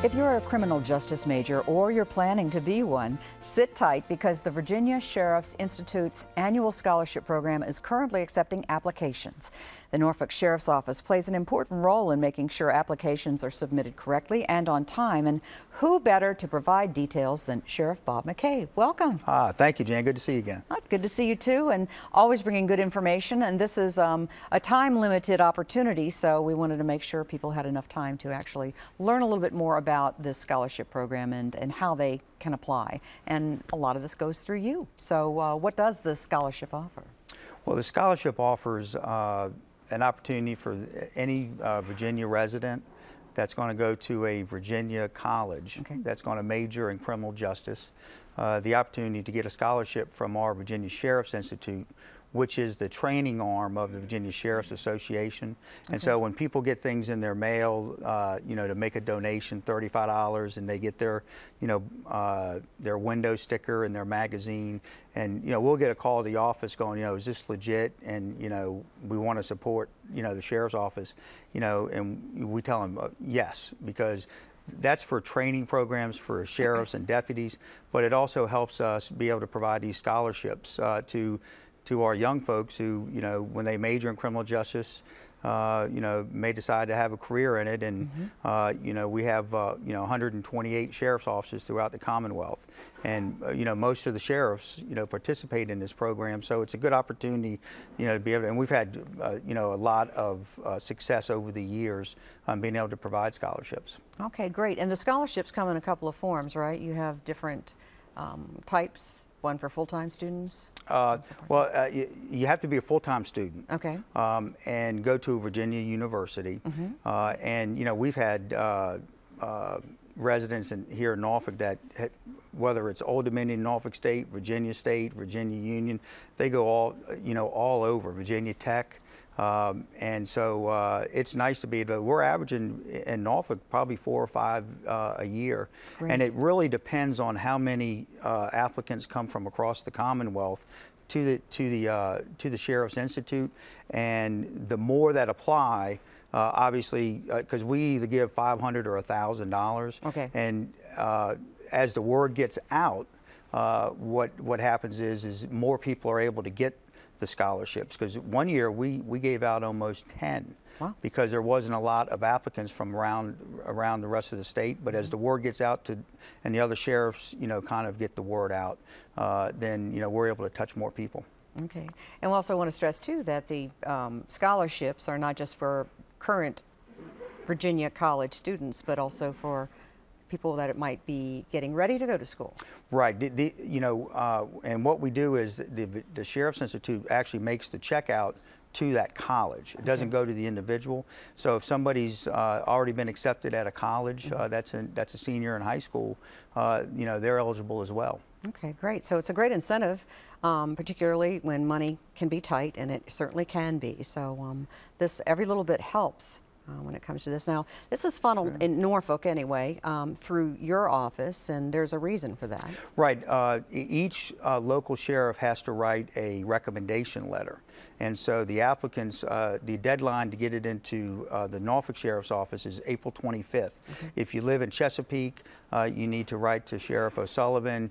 If you're a criminal justice major or you're planning to be one, sit tight because the Virginia Sheriff's Institute's annual scholarship program is currently accepting applications. The Norfolk Sheriff's Office plays an important role in making sure applications are submitted correctly and on time, and who better to provide details than Sheriff Bob McCabe. Welcome. Thank you, Jan. Good to see you again. It's good to see you too, and always bringing good information. And this is a time-limited opportunity, so we wanted to make sure people had enough time to actually learn a little bit more about this scholarship program and how they can apply. And a lot of this goes through you. So what does the scholarship offer? Well, the scholarship offers an opportunity for any Virginia resident that's going to go to a Virginia college that's going to major in criminal justice, the opportunity to get a scholarship from our Virginia Sheriff's Institute, which is the training arm of the Virginia Sheriff's Association. And so when people get things in their mail, you know, to make a donation, $35, and they get their, you know, their window sticker and their magazine, and, you know, we'll get a call to the office going, you know, is this legit? And, you know, we want to support, you know, the Sheriff's Office, you know, and we tell them yes, because that's for training programs for sheriffs and deputies, but it also helps us be able to provide these scholarships to our young folks who, you know, when they major in criminal justice, you know, may decide to have a career in it. And, you know, we have, you know, 128 sheriff's offices throughout the Commonwealth. And, you know, most of the sheriffs, you know, participate in this program. So it's a good opportunity, you know, to be able to, and we've had, you know, a lot of success over the years being able to provide scholarships. Okay, great. And the scholarships come in a couple of forms, right? You have different types. One for full-time students? You have to be a full-time student. Okay. And go to Virginia University. And, you know, we've had residents here in Norfolk that, whether it's Old Dominion, Norfolk State, Virginia Union, they go all, you know, all over, Virginia Tech. And so it's nice to be able to, we're averaging in Norfolk probably 4 or 5 a year. Great. And it really depends on how many applicants come from across the Commonwealth to the Sheriff's Institute. And the more that apply, obviously, because we either give $500 or $1,000. Okay. And as the word gets out, what happens is more people are able to get the scholarships, because one year we gave out almost 10. Wow. Because there wasn't a lot of applicants from around the rest of the state. But as the word gets out to, and the other sheriffs, you know, kind of get the word out, then, you know, we're able to touch more people. Okay. And we also want to stress too that the scholarships are not just for current Virginia college students, but also for people that it might be getting ready to go to school. Right. You know, and what we do is the Sheriff's Institute actually makes the check out to that college. It doesn't go to the individual. So if somebody's already been accepted at a college, that's a senior in high school, you know, they're eligible as well. Okay, great. So it's a great incentive, particularly when money can be tight, and it certainly can be. So this, every little bit helps when it comes to this. Now, this is funneled in Norfolk anyway, through your office, and there's a reason for that. Right. Each local sheriff has to write a recommendation letter. And so the applicants, the deadline to get it into the Norfolk Sheriff's Office is April 25th. If you live in Chesapeake, you need to write to Sheriff O'Sullivan,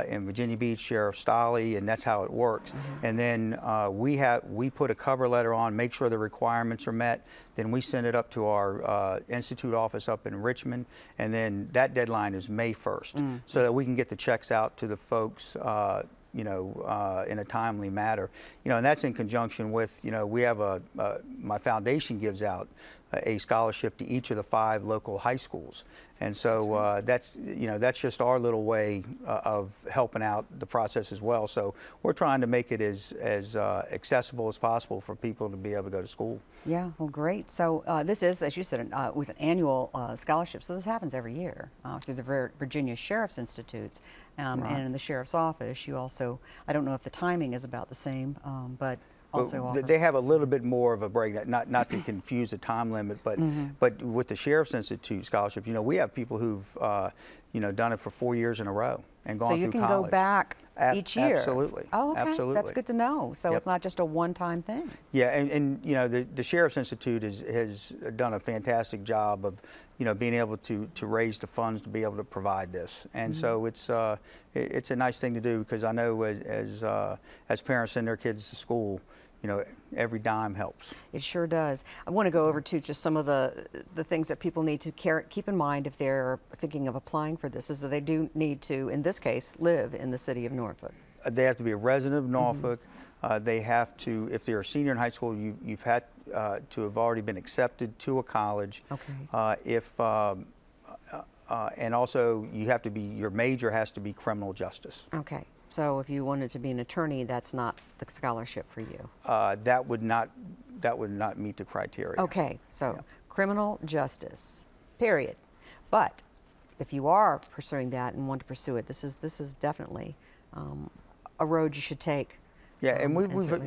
in Virginia Beach, Sheriff Stolley, and that's how it works. And then we put a cover letter on, make sure the requirements are met, then we send it up to our Institute office up in Richmond, and then that deadline is May 1st, so that we can get the checks out to the folks you know, in a timely manner. You know, and that's in conjunction with, you know, we have my foundation gives out a scholarship to each of the 5 local high schools. And so that's, you know, that's just our little way of helping out the process as well. So we're trying to make it as accessible as possible for people to be able to go to school. Yeah, well, great. So this is, as you said, it was an annual scholarship. So this happens every year through the Virginia Sheriff's Institutes. And in the Sheriff's Office, you also, I don't know if the timing is about the same, but also they have a little bit more of a break, not to confuse the time limit, but but with the Sheriff's Institute scholarship, you know, we have people who've you know, done it for 4 years in a row, and gone so you through can college. go back each year. Absolutely. Oh, okay. Absolutely. That's good to know. So Yep. it's not just a one-time thing. Yeah, and you know, the Sheriff's Institute has done a fantastic job of, you know, being able to raise the funds to be able to provide this, and so it's a nice thing to do, because I know as parents send their kids to school, you know, every dime helps. It sure does. I want to go over to just some of the things that people need to keep in mind if they're thinking of applying for this, is that they do need to, in this case, live in the city of Norfolk. They have to be a resident of Norfolk. They have to, if they're a senior in high school, you've had to have already been accepted to a college. Okay. And also you have to be, your major has to be criminal justice. Okay. So if you wanted to be an attorney, that's not the scholarship for you. That would not meet the criteria. Okay. So Yeah. criminal justice, period. But if you are pursuing that and want to pursue it, this is definitely a road you should take. Yeah, and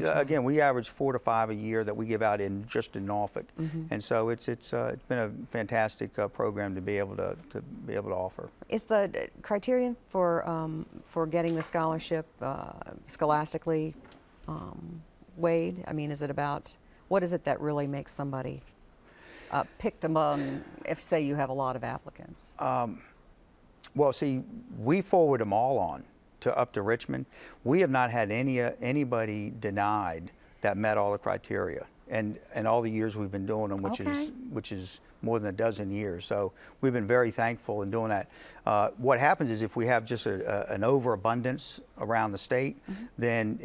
again, we average 4 to 5 a year that we give out just in Norfolk, and so it's been a fantastic program to be able to offer. Is the criterion for getting the scholarship scholastically weighed? I mean, is it about, what is it that really makes somebody picked among, if say you have a lot of applicants? Well, see, we forward them all on up to Richmond. We have not had anybody denied that met all the criteria, and all the years we've been doing them, which is more than a dozen years. So we've been very thankful in doing that. What happens is if we have just an overabundance around the state, then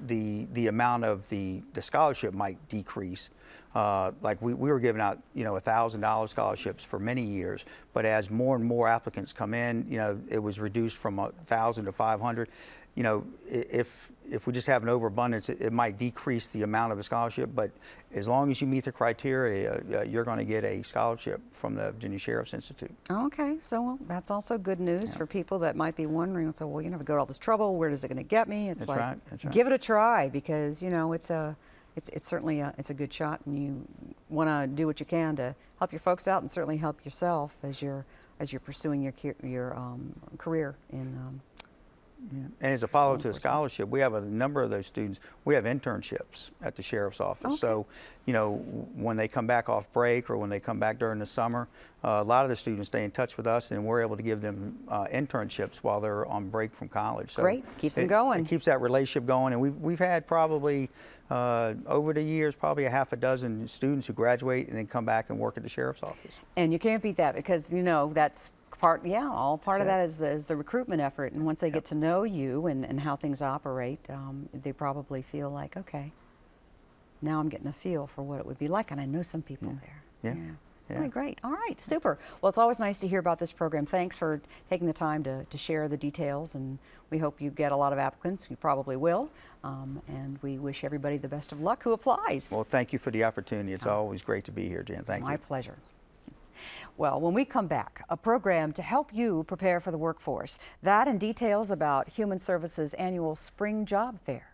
the amount of the scholarship might decrease. Like we were giving out, you know, $1,000 scholarships for many years, but as more and more applicants come in, you know, it was reduced from 1,000 to 500. You know, if we just have an overabundance, it might decrease the amount of a scholarship, but as long as you meet the criteria, you're going to get a scholarship from the Virginia Sheriff's Institute. Okay, so well, that's also good news for people that might be wondering, so, well, you know, we go to all this trouble, where is it going to get me? It's that's like, right. That's right. Give it a try, because, you know, it's certainly a good shot, and you want to do what you can to help your folks out and certainly help yourself as you're pursuing your career in. Yeah. And as a follow-up to the scholarship, we have a number of those students. We have internships at the Sheriff's Office. Okay. So, you know, when they come back off break or when they come back during the summer, a lot of the students stay in touch with us, and we're able to give them internships while they're on break from college. So great, keeps them going. It keeps that relationship going, and we've had probably over the years probably a half a dozen students who graduate and then come back and work at the Sheriff's Office. And you can't beat that, because, you know, that's part of that That's is the recruitment effort, and once they get to know you and how things operate, they probably feel like, okay, now I'm getting a feel for what it would be like, and I know some people there. Yeah. Really great. All right, super. Well, it's always nice to hear about this program. Thanks for taking the time to share the details, and we hope you get a lot of applicants. You probably will, and we wish everybody the best of luck who applies. Well, thank you for the opportunity. It's always great to be here, Jan. Thank you. My pleasure. Well, when we come back, a program to help you prepare for the workforce. That and details about Human Services' annual Spring Job Fair.